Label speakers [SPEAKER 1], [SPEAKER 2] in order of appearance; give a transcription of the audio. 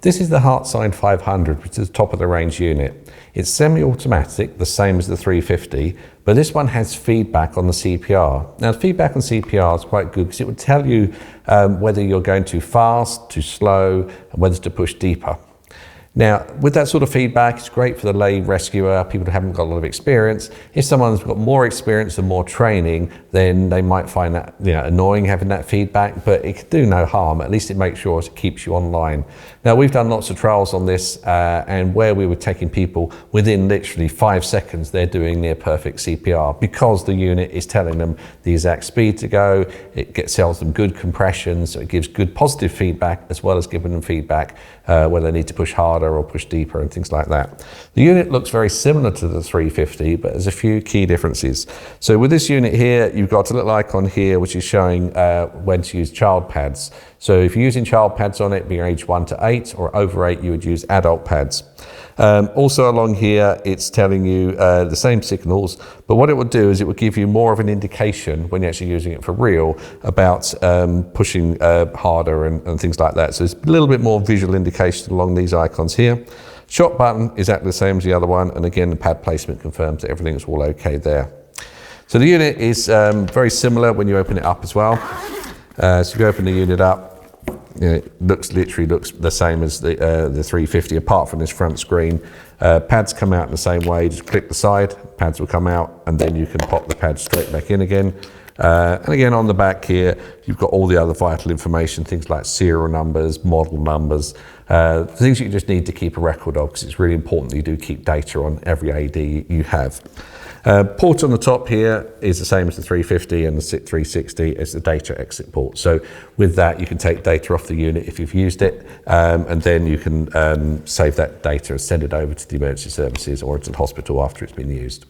[SPEAKER 1] This is the HeartSine 500, which is the top of the range unit. It's semi-automatic, the same as the 350, but this one has feedback on the CPR. Now, feedback on CPR is quite good because it would tell you whether you're going too fast, too slow, and whether to push deeper. Now, with that sort of feedback, it's great for the lay rescuer, people who haven't got a lot of experience. If someone's got more experience and more training, then they might find that annoying having that feedback, but it can do no harm. At least it makes sure it keeps you online. Now, we've done lots of trials on this, and where we were taking people within literally 5 seconds, they're doing near perfect CPR because the unit is telling them the exact speed to go. It tells them good compression, so it gives good positive feedback as well as giving them feedback where they need to push harder or push deeper and things like that. The unit looks very similar to the 350, but there's a few key differences. So with this unit here, you've got a little icon here which is showing when to use child pads. So if you're using child pads on it, being age 1 to 8 or over 8, you would use adult pads. Also along here, it's telling you the same signals, but what it would do is it would give you more of an indication when you're actually using it for real about pushing harder and things like that. So it's a little bit more visual indication along these icons here. Shot button is exactly the same as the other one, and again the pad placement confirms that everything's all okay there. So the unit is very similar when you open it up as well. So if you open the unit up, it literally looks the same as the 350 apart from this front screen. Pads come out in the same way, just click the side, pads will come out, and then you can pop the pads straight back in again. And again on the back here, you've got all the other vital information, things like serial numbers, model numbers, things you just need to keep a record of because it's really important that you do keep data on every AED you have. Port on the top here is the same as the 350 and the 360 as the data exit port. So with that, you can take data off the unit if you've used it, and then you can save that data and send it over to the emergency services or to the hospital after it's been used.